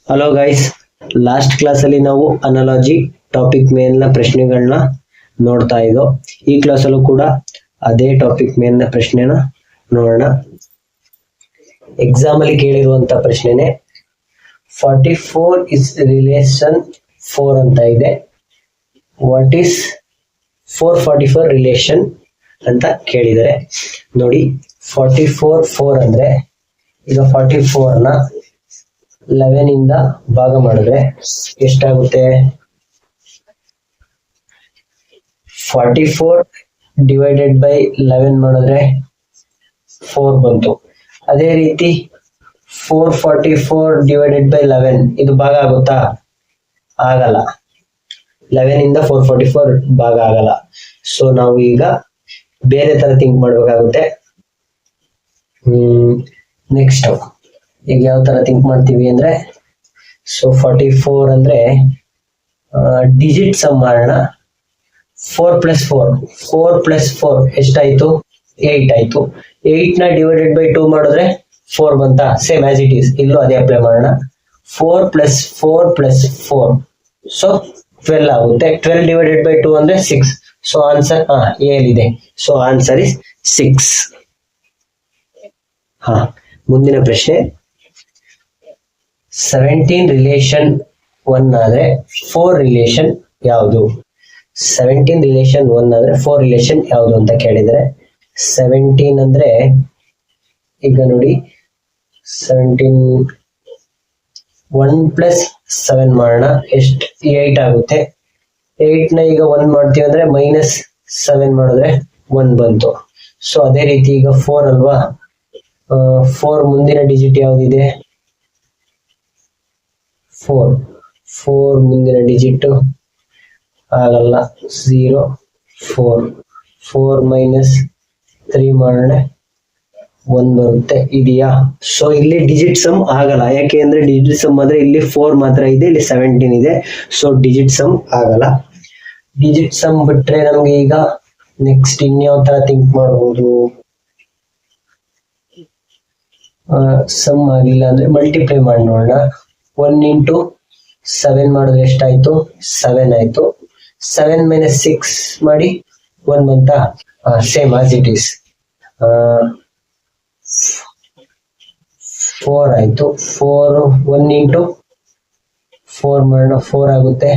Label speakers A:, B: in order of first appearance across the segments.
A: Hello guys, last class ಅಲ್ಲಿ ನಾವು analogy topic ಮೇಲಿನ ಪ್ರಶ್ನೆಗಳನ್ನ ನೋಡ್ತಾ ಇದ್ದೋ. ಈ ಕ್ಲಾಸ್ ಅಲ್ಲೂ ಕೂಡ ಅದೇ ಟಾಪಿಕ್ ಮೇಲಿನ ಪ್ರಶ್ನೆನ ನೋಡೋಣ. ಎಕ್ಸಾಮ್ ಅಲ್ಲಿ ಕೇಳಿರುವಂತ ಪ್ರಶ್ನೆನೆ 44 ಇಸ್ ರಿಲೇಷನ್ 4 ಅಂತ ಇದೆ. ವಾಟ್ ಈಸ್ 444 ರಿಲೇಷನ್ ಅಂತ ಕೇಳಿದರೆ ನೋಡಿ. 44 4 ಅಂದ್ರೆ ಈಗ 44 ನ 11 ಇಂದ ಭಾಗ ಮಾಡಿದ್ರೆ ಎಷ್ಟಾಗುತ್ತೆ? 44 ಡಿವೈಡೆಡ್ ಬೈ 11 ಮಾಡಿದ್ರೆ 4 ಬಂತು. ಅದೇ ರೀತಿ 444 ಡಿವೈಡೆಡ್ ಬೈ 11 ಇದು ಭಾಗ ಆಗುತ್ತಾ? ಆಗಲ್ಲ. 11 ಇಂದ 444 ಭಾಗ ಆಗಲ್ಲ. ಸೊ ನಾವು ಈಗ ಬೇರೆ ತರ ಥಿಂಕ್ ಮಾಡ್ಬೇಕಾಗುತ್ತೆ. ನೆಕ್ಸ್ಟ್ ಈಗ ಯಾವ ತರ ಥಿಂಕ್ ಮಾಡ್ತೀವಿ ಅಂದ್ರೆ, ಸೊ 44 ಅಂದ್ರೆ ಡಿಜಿಟ್ ಸಮ್ ಮಾಡೋಣ. 4 ಪ್ಲಸ್ 4 ಎಷ್ಟಾಯ್ತು? 8 ಆಯ್ತು. 8 ನ ಡಿವೈಡೆಡ್ ಬೈ 2 ಮಾಡಿದ್ರೆ 4 ಬಂತ. ಸೇಮ್ ಆಸ್ ಇಟ್ ಈಸ್ ಇಲ್ಲೂ ಅದೇ ಅಪ್ಲೈ ಮಾಡೋಣ. 4 ಪ್ಲಸ್ 4 ಸೊ 12 ಆಗುತ್ತೆ. 12 ಡಿವೈಡೆಡ್ ಬೈ 2 ಅಂದ್ರೆ 6. ಸೊ ಆನ್ಸರ್ ಏನಿದೆ? So answer is 6. ಮುಂದಿನ ಪ್ರಶ್ನೆ, 17 ರಿಲೇಷನ್ 1 ಆದ್ರೆ 4 ರಿಲೇಷನ್ ಯಾವುದು? 17 ರಿಲೇಷನ್ 1 ಆದ್ರೆ 4 ರಿಲೇಷನ್ ಯಾವುದು ಅಂತ ಕೇಳಿದರೆ, 17 ಅಂದ್ರೆ ಈಗ ನೋಡಿ, 17 1 ಪ್ಲಸ್ 7 ಮಾಡೋಣ. ಎಷ್ಟು? 8 ಆಗುತ್ತೆ. 8 ನ ಈಗ 1 ಮಾಡ್ತೀವಿ ಅಂದ್ರೆ ಮೈನಸ್ 7 ಮಾಡಿದ್ರೆ 1 ಬಂತು. ಸೊ ಅದೇ ರೀತಿ ಈಗ 4 ಅಲ್ವಾ, 4 ಮುಂದಿನ ಡಿಜಿಟ್ ಯಾವ್ದಿದೆ? 4 ಮುಂದಿನ ಡಿಜಿಟ್ ಆಗಲ್ಲ. 0 4 ಮೈನಸ್ 3 ಮಾಡೋಣ 1 ಬರುತ್ತೆ. ಇದೆಯಾ? ಸೊ ಇಲ್ಲಿ ಡಿಜಿಟ್ ಸಮ್ ಆಗಲ್ಲ. ಯಾಕೆ ಅಂದ್ರೆ ಡಿಜಿಟ್ ಸಮ್ ಆದ್ರೆ ಇಲ್ಲಿ 4 ಮಾತ್ರ ಇದೆ, ಇಲ್ಲಿ 17 ಇದೆ. ಸೊ ಡಿಜಿಟ್ ಸಮ್ ಆಗಲ್ಲ. ಡಿಜಿಟ್ ಸಮ್ ಬಿಟ್ರೆ ನಮ್ಗೆ ಈಗ ನೆಕ್ಸ್ಟ್ ಇನ್ಯಾವ ತರ ಥಿಂಕ್ ಮಾಡಬಹುದು? ಸಮ್ ಆಗಿಲ್ಲ ಅಂದ್ರೆ ಮಲ್ಟಿಪ್ಲೈ ಮಾಡಿ ನೋಡೋಣ. 1 ಇಂಟು 7 ಮಾಡಿದ್ರೆ ಎಷ್ಟಾಯ್ತು? 7 ಆಯ್ತು. 7 ಮೈನಸ್ 6 ಮಾಡಿ 1 ಬಂತ. ಸೇಮ್ ಆಸ್ ಇಟ್ ಈಸ್ 4 ಆಯ್ತು. 1 ಇಂಟು 4 ಮಾಡೋಣ, 4 ಆಗುತ್ತೆ.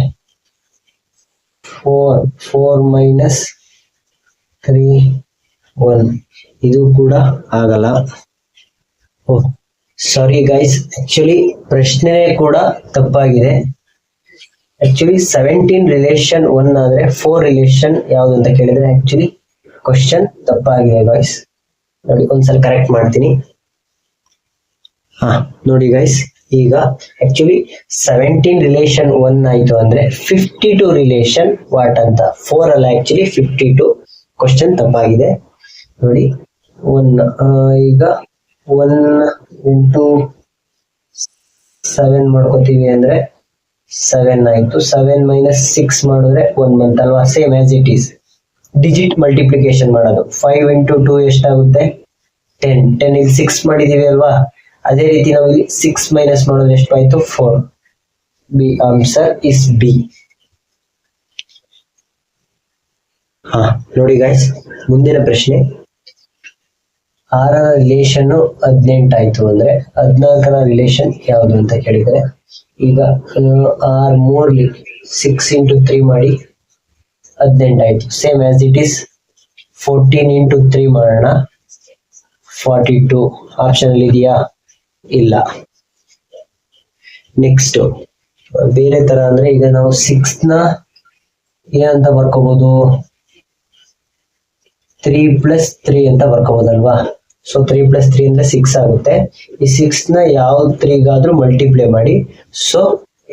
A: 4 ಮೈನಸ್ 3 1. ಇದು ಕೂಡ ಆಗಲ್ಲ. ಸಾರಿ ಗೈಸ್, ಆಕ್ಚುಲಿ ಪ್ರಶ್ನೆ ಕೂಡ ತಪ್ಪಾಗಿದೆ. ಆಕ್ಚುಲಿ 17 ರಿಲೇಷನ್ 1 ಆದ್ರೆ 4 ರಿಲೇಷನ್ ಯಾವ್ದು ಅಂತ ಕೇಳಿದ್ರೆ ಆಕ್ಚುಲಿ ಕ್ವಶನ್ ತಪ್ಪಾಗಿದೆ ಗೈಸ್. ನೋಡಿ ಒಂದ್ಸಲ ಕರೆಕ್ಟ್ ಮಾಡ್ತೀನಿ. ನೋಡಿ ಗೈಸ್, ಈಗ ಆಕ್ಚುಲಿ 17 ರಿಲೇಷನ್ 1 ಆಯ್ತು ಅಂದ್ರೆ 52 ರಿಲೇಷನ್ ವಾಟ್ ಅಂತ? 4 ಅಲ್ಲ, ಆಕ್ಚುಲಿ 52. ಕ್ವಶನ್ ತಪ್ಪಾಗಿದೆ. ನೋಡಿ 1 ಈಗ 1 ಇಂಟು 7 ಮಾಡ್ಕೋತೀವಿ ಅಂದ್ರೆ 7 ಆಯ್ತು. 7 ಮೈನಸ್ 6 ಮಾಡಿದ್ರೆ 1 ಬಂತಲ್ವಾ? Same as it is digit multiplication ಮಾಡೋದು. 5 ಇಂಟು 2 ಎಷ್ಟಾಗುತ್ತೆ? 10 ಇಲ್ಲಿ 6 ಮಾಡಿದೀವಿ ಅಲ್ವಾ? ಅದೇ ರೀತಿ ನಾವು ಇಲ್ಲಿ 6 ಮೈನಸ್ ಮಾಡೋದು ಎಷ್ಟು ಆಯ್ತು? 4. B answer is B. ನೋಡಿ ಗೈಸ್, ಮುಂದಿನ ಪ್ರಶ್ನೆ, 6ರ ರಿಲೇಷನ್ 18 ಆಯ್ತು ಅಂದ್ರೆ 14ರ ರಿಲೇಷನ್ ಯಾವುದು ಅಂತ ಕೇಳಿದ್ರೆ, ಈಗ 6 6 ಇಂಟು 3 ಮಾಡಿ 18 ಆಯ್ತು. Same as it is 14 into 3 ಮಾಡೋಣ, 42. ಆಪ್ಷನ್ ಅಲ್ಲಿ ಇದೆಯಾ? ಇಲ್ಲ. ನೆಕ್ಸ್ಟ್ ಬೇರೆ ತರ ಅಂದ್ರೆ, ಈಗ ನಾವು 6 ನ ಏನಂತ ಬರ್ಕೋಬಹುದು? 3 ಪ್ಲಸ್ 3 ಅಂತ ಬರ್ಕೋಬಹುದಲ್ವಾ? ಸೊ 3 ಪ್ಲಸ್ 3 ಅಂದ್ರೆ 6 ಆಗುತ್ತೆ. ಈ 6 ನ ಯಾವ 3 ಗಾದ್ರೂ ಮಲ್ಟಿಪ್ಲೈ ಮಾಡಿ, ಸೊ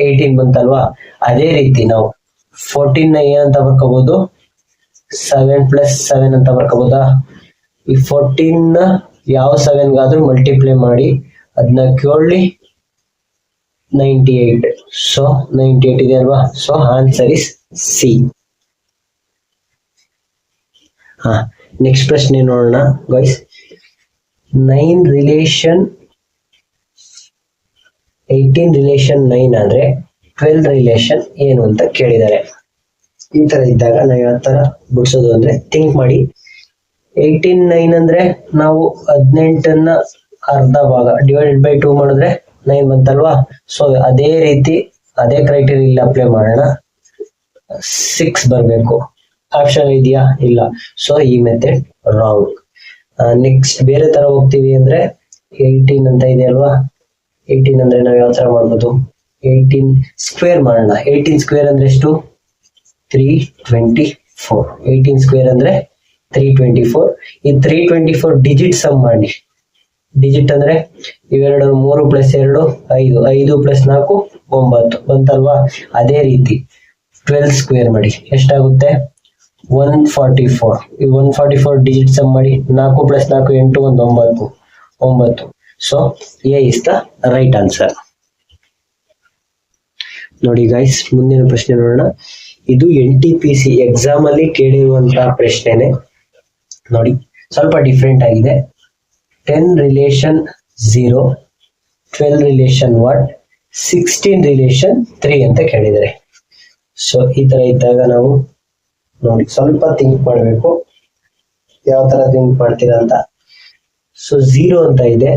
A: 18 ಬಂತಲ್ವಾ? ಅದೇ ರೀತಿ ನಾವು 14 ನ ಏನಂತ ಬರ್ಕೋಬಹುದು? 7 ಪ್ಲಸ್ 7 ಅಂತ ಬರ್ಕೋಬಹುದಾ? ಈ 14 ನ ಯಾವ 7 ಗಾದ್ರೂ ಮಲ್ಟಿಪ್ಲೈ ಮಾಡಿ, ಅದನ್ನ ಕೇಳಿ 98. ಸೊ 98 ಇದೆ ಅಲ್ವಾ? So answer is C. Next ಪ್ರಶ್ನೆ ನೋಡೋಣ ಗೈಸ್. 9 ರಿಲೇಷನ್ 18 ರಿಲೇಷನ್ 9 ಆದ್ರೆ 12 ರಿಲೇಷನ್ ಏನು ಅಂತ ಕೇಳಿದ್ದಾರೆ. ಈ ತರ ಇದ್ದಾಗ ನಾವು ಯಾವ ತರ ಬಿಡಿಸೋದು ಅಂದ್ರೆ ಥಿಂಕ್ ಮಾಡಿ. 18 9 ಅಂದ್ರೆ ನಾವು 18ನ್ನ ಅರ್ಧ ಭಾಗ ಡಿವೈಡೆಡ್ ಬೈ 2 ಮಾಡಿದ್ರೆ 9 ಬಂತಲ್ವಾ. ಸೊ ಅದೇ ರೀತಿ ಅದೇ ಕ್ರೈಟೀರಿಯಾ ಇಲ್ಲಿ ಅಪ್ಲೈ ಮಾಡೋಣ. 6 ಬರಬೇಕು. ಆಪ್ಷನ್ ಇದೆಯಾ? ಇಲ್ಲ. ಸೊ ಈ ಮೆಥಡ್ ರಾಂಗ್. ನೆಕ್ಸ್ಟ್ ಬೇರೆ ತರ ಹೋಗ್ತೀವಿ ಅಂದ್ರೆ 18 ಅಂತ ಇದೆ ಅಲ್ವಾ. 18 ಅಂದ್ರೆ ನಾವು ಯಾವ ತರ ಮಾಡ್ಬೋದು? 18 ಸ್ಕ್ವೇರ್ ಮಾಡೋಣ. 18 ಸ್ಕ್ವೇರ್ ಅಂದ್ರೆ ಎಷ್ಟು? 324. 18 ಸ್ಕ್ವೇರ್ ಅಂದ್ರೆ 324. ಈ 324 ಡಿಜಿಟ್ ಸಮ್ ಮಾಡಿ. ಡಿಜಿಟ್ ಅಂದ್ರೆ ಇವೆರಡು 3 + 2 5, 5 + 4 9 ಬಂತಲ್ವಾ. ಅದೇ ರೀತಿ 12 ಸ್ಕ್ವೇರ್ ಮಾಡಿ. ಎಷ್ಟಾಗುತ್ತೆ? 144. ಈ 144 ಡಿಜಿಟ್ ಸಮ್ ಮಾಡಿ. 4 + 4 8, 1 9. So A is the right answer. ನೋಡಿ ಗೈಸ್, ಮುಂದಿನ ಪ್ರಶ್ನೆ ನೋಡೋಣ. ಇದು NTPC ಎಕ್ಸಾಮ್ ಅಲ್ಲಿ ಕೇಳಿರುವಂತಹ ಪ್ರಶ್ನೆನೆ. ನೋಡಿ ಸ್ವಲ್ಪ ಡಿಫ್ರೆಂಟ್ ಆಗಿದೆ. 10 ರಿಲೇಷನ್ 0, 12 ರಿಲೇಷನ್ 1, 16 ರಿಲೇಷನ್ 3 ಅಂತ ಕೇಳಿದರೆ. ಸೊ ಈ ತರ ಇದ್ದಾಗ ನಾವು ನೋಡಿ ಸ್ವಲ್ಪ ಥಿಂಕ್ ಮಾಡಬೇಕು, ಯಾವ ತರ ಥಿಂಕ್ ಮಾಡ್ತೀರಾ ಅಂತ. ಸೊ 0 ಅಂತ ಇದೆ,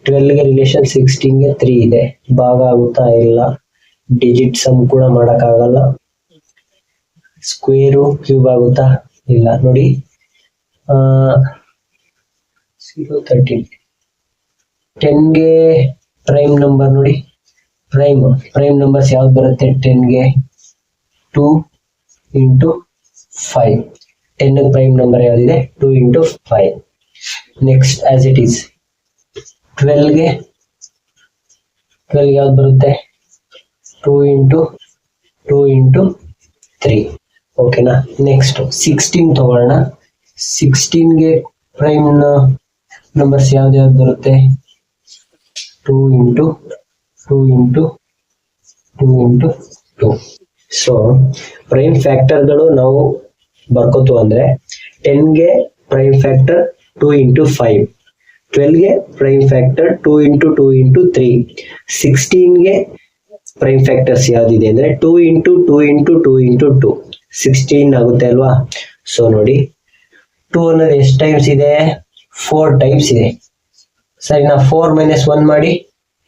A: 12 ಗೆ ರಿಲೇಷನ್, 16 ಗೆ 3 ಇದೆ. ಭಾಗ ಆಗುತ್ತಾ? ಇಲ್ಲ. ಡಿಜಿಟ್ ಸಮ್ ಕೂಡ ಮಾಡಕ್ಕಾಗಲ್ಲ. ಸ್ಕ್ವೇರು ಕ್ಯೂಬ್ ಆಗುತ್ತಾ? ಇಲ್ಲ. ನೋಡಿ 0 13. 10 ಗೆ ಪ್ರೈಮ್ ನಂಬರ್ ನೋಡಿ. ಪ್ರೈಮ್ ನಂಬರ್ಸ್ ಯಾವ್ದು ಬರುತ್ತೆ 10 ಗೆ? 2 × 5. 10 ಪ್ರೈಮ್ ನಂಬರ್ ಯಾವ್ದಿದೆ? 2 × 5. ನೆಕ್ಸ್ಟ್ ಆಸ್ ಇಟ್ ಈಸ್ 12 ಗೆ ಯಾವ್ದು ಬರುತ್ತೆ? 2 × 2 × 3. ಓಕೆನಾ. ನೆಕ್ಸ್ಟ್ 16 ತಗೊಳ್ಳೋಣ. 16 ಗೆ ಪ್ರೈಮ್ ನಂಬರ್ಸ್ ಯಾವ್ದು ಬರುತ್ತೆ? 2 × 2 × 2. ಸೊ ಪ್ರೈಮ್ ಫ್ಯಾಕ್ಟರ್ಗಳು ನಾವು ಬರ್ಕೋತು ಅಂದ್ರೆ 10 ಗೆ ಪ್ರೈಮ್ ಫ್ಯಾಕ್ಟರ್ 2 × 5, 12 ಗೆ ಪ್ರೈಮ್ ಫ್ಯಾಕ್ಟರ್ 2 × 2 × 3, 16 ಗೆ ಪ್ರೈಮ್ ಫ್ಯಾಕ್ಟರ್ಸ್ ಯಾವ್ದಿದೆ ಅಂದ್ರೆ 2 × 2 × 2 × 2, 16 ಆಗುತ್ತೆ ಅಲ್ವಾ. ಸೊ ನೋಡಿ 2 ಅನ್ನೋದು ಎಷ್ಟು ಟೈಮ್ಸ್ ಇದೆ? 4 ಟೈಮ್ಸ್ ಇದೆ. ಸರಿನಾ? 4 - 1 ಮಾಡಿ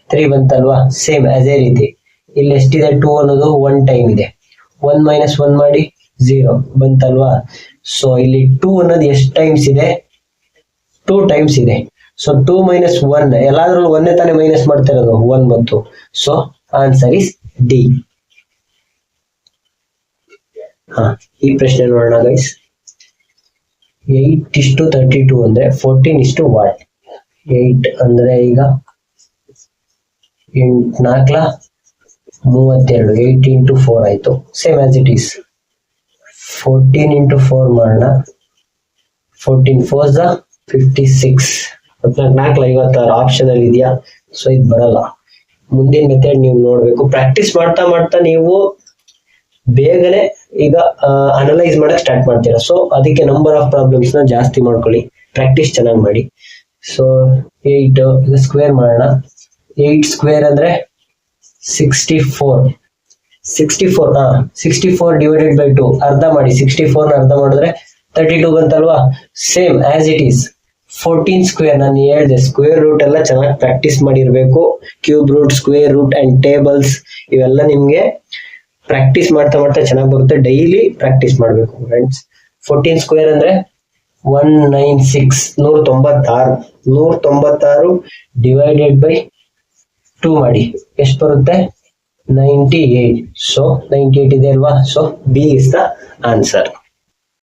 A: 3 ಬಂತಲ್ವಾ. ಸೇಮ್ ಅದೇ ರೀತಿ ಇಲ್ಲಿ ಎಷ್ಟಿದೆ? 2 ಅನ್ನೋದು 1 ಟೈಮ್ ಇದೆ. 1 - 1 ಮಾಡಿ 0 ಬಂತಲ್ವಾ. ಸೊ ಇಲ್ಲಿ 2 ಅನ್ನೋದು ಎಷ್ಟು ಟೈಮ್ಸ್ ಇದೆ? 2 ಟೈಮ್ಸ್ ಇದೆ. ಸೊ 2 - 1 ಎಲ್ಲಾದ್ರಲ್ಲೂ ಒಂದೇ ತಾನೇ ಮೈನಸ್ ಮಾಡ್ತಾ ಇರೋದು, 1 ಬಂತು. So answer is D. ಈ ಪ್ರಶ್ನೆ ನೋಡೋಣ ಗೈಸ್. 8:32 ಅಂದ್ರೆ 14:1. 8 ಅಂದ್ರೆ ಈಗ 4 32, 8 × 4 ಆಯ್ತು. ಸೇಮ್ ಆಸ್ ಇಟ್ ಈಸ್ 14 × 4 ಮಾಡೋಣ. 14 4s 56. 4 56 ಆಪ್ಷನ್ ಅಲ್ಲಿ ಇದೆಯಾ? ಸೊ ಇದು ಬರಲ್ಲ. ಮುಂದಿನ ಮೆಥಡ್ ನೀವು ನೋಡ್ಬೇಕು. ಪ್ರಾಕ್ಟೀಸ್ ಮಾಡ್ತಾ ನೀವು ಬೇಗನೆ ಈಗ ಅನಲೈಸ್ ಮಾಡಕ್ ಸ್ಟಾರ್ಟ್ ಮಾಡ್ತೀರಾ. ಸೊ ಅದಕ್ಕೆ ನಂಬರ್ ಆಫ್ ಪ್ರಾಬ್ಲಮ್ಸ್ ನ ಜಾಸ್ತಿ ಮಾಡ್ಕೊಳ್ಳಿ, ಪ್ರಾಕ್ಟೀಸ್ ಚೆನ್ನಾಗಿ ಮಾಡಿ. ಸೊ 8 ಈಗ ಸ್ಕ್ವೇರ್ ಮಾಡೋಣ. 8 ಸ್ಕ್ವೇರ್ ಅಂದ್ರೆ 64. 64 ಡಿವೈಡೆಡ್ ಬೈ 2 ಅರ್ಧ ಮಾಡಿ. 64 ನ ಅರ್ಧ ಮಾಡಿದ್ರೆ 32 ಬಂತಲ್ವಾ. Same as it is 14 square. ನಾನು ಹೇಳಿದೆ ಸ್ಕ್ವೇರ್ ರೂಟ್ ಎಲ್ಲ ಚೆನ್ನಾಗಿ ಪ್ರಾಕ್ಟೀಸ್ ಮಾಡಿರ್ಬೇಕು. Cube root, square root and tables ಇವೆಲ್ಲ ನಿಮ್ಗೆ ಪ್ರಾಕ್ಟೀಸ್ ಮಾಡ್ತಾ ಚೆನ್ನಾಗಿ ಬರುತ್ತೆ. ಡೈಲಿ ಪ್ರಾಕ್ಟೀಸ್ ಮಾಡ್ಬೇಕು ಫ್ರೆಂಡ್ಸ್. 14 ಸ್ಕ್ವೇರ್ ಅಂದ್ರೆ 196, 196 ಡಿವೈಡೆಡ್ ಬೈ 2 ಮಾಡಿ. ಎಷ್ಟು ಬರುತ್ತೆ? 98. ಸೊ 98 ಇದೆ ಅಲ್ವಾ. So B is the answer.